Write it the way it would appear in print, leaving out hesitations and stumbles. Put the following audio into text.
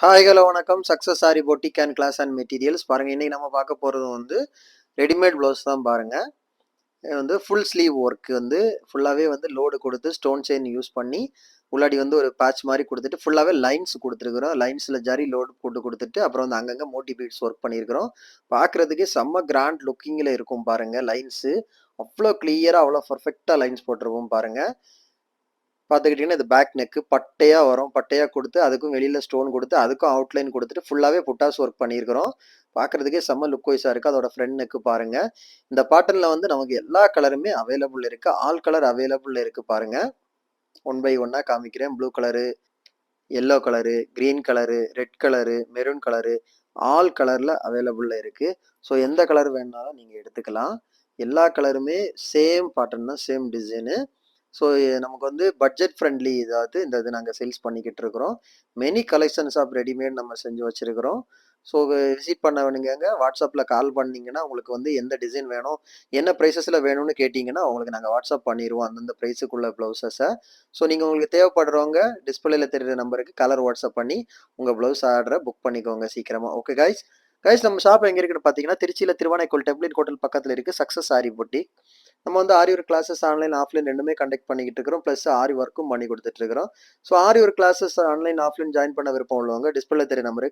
Hi hello வணக்கம். Success sari boutique and class and materials பாருங்க. இன்னைக்கு நம்ம பார்க்க போகிறது வந்து ரெடிமேட் ப்ளவுஸ் தான் பாருங்க. இது வந்து ஃபுல் ஸ்லீவ் ஒர்க் வந்து ஃபுல்லாகவே வந்து லோடு கொடுத்து ஸ்டோன் செயின் யூஸ் பண்ணி உள்ளாடி வந்து ஒரு பேட்ச் மாதிரி கொடுத்துட்டு ஃபுல்லாகவே லைன்ஸ் கொடுத்துருக்குறோம். லைன்ஸில் ஜரி லோடு போட்டு கொடுத்துட்டு அப்புறம் வந்து அங்கங்கே மோட்டி பீட்ஸ் ஒர்க் பண்ணியிருக்கிறோம். பார்க்குறதுக்கே செம்ம கிராண்ட் லுக்கிங்கில் இருக்கும் பாருங்க. லைன்ஸு அவ்வளோ கிளியராக அவ்வளோ பர்ஃபெக்டாக லைன்ஸ் போட்டிருப்போம் பாருங்க. பார்த்துக்கிட்டிங்கன்னா இது பேக் நெக்கு பட்டையாக வரும். பட்டையாக கொடுத்து அதுக்கும் வெளியில் ஸ்டோன் கொடுத்து அதுக்கும் அவுட்லைன் கொடுத்துட்டு ஃபுல்லாகவே புட்டாஸ் ஒர்க் பண்ணியிருக்கிறோம். பார்க்குறதுக்கே செம்ம லுக் வைஸாக இருக்குது. அதோட ஃப்ரண்ட் நெக்கு பாருங்கள். இந்த பாட்டனில் வந்து நமக்கு எல்லா கலருமே அவைலபிள் இருக்குது. ஆல் கலர் அவைலபிள் இருக்குது பாருங்கள். ஒன் பை ஒன்னாக காமிக்கிறேன். Blue colour, yellow colour, green colour, red colour, maroon colour, all கலரில் அவைலபிளில் இருக்குது. ஸோ எந்த கலர் வேணுனாலும் நீங்கள் எடுத்துக்கலாம். எல்லா கலருமே சேம் பாட்டன் தான், சேம் டிசைனு. ஸோ நமக்கு வந்து பட்ஜெட் ஃப்ரெண்ட்லி இதாவது இந்த இது நாங்கள் சேல்ஸ் பண்ணிக்கிட்டு இருக்கிறோம். மெனி கலெக்ஷன்ஸ் ஆஃப் ரெடிமேட் நம்ம செஞ்சு வச்சுருக்கிறோம். ஸோ விசிட் பண்ண வேணுங்க. வாட்ஸ்அப்பில் கால் பண்ணிங்கன்னா உங்களுக்கு வந்து எந்த டிசைன் வேணும், என்ன ப்ரைஸஸில் வேணும்னு கேட்டிங்கன்னா உங்களுக்கு நாங்கள் வாட்ஸ்அப் பண்ணிடுவோம் அந்தந்த ப்ரைஸுக்குள்ள ப்ளவுஸஸை. ஸோ நீங்கள் உங்களுக்கு தேவைப்படுறவங்க டிஸ்பிளேல தெரியுற நம்பருக்கு கலர் வாட்ஸ்அப் பண்ணி உங்கள் ப்ளவுஸ் ஆர்டரை புக் பண்ணிக்கோங்க சீக்கிரமாக. Okay guys. கைஸ் நம்ம ஷாப் எங்கே இருக்குன்னு பார்த்தீங்கன்னா திருச்சியில் திருவானைக்கோல் டெம்ப்ளின் ஹோட்டல் பக்கத்தில் இருக்குது சக்ஸஸ் சாரி பொட்டிக். நம்ம வந்து aari work classes online offline ரெண்டுமே கண்டக்ட் பண்ணிக்கிட்டு இருக்கிறோம். ப்ளஸ் ஆரி ஒர்க்கும் பண்ணி கொடுத்துட்டு இருக்கிறோம். So aari work classes online offline join பண்ண விருப்பம் உள்ளவங்க டிஸ்பிளே தெரிய நம்பருக்கு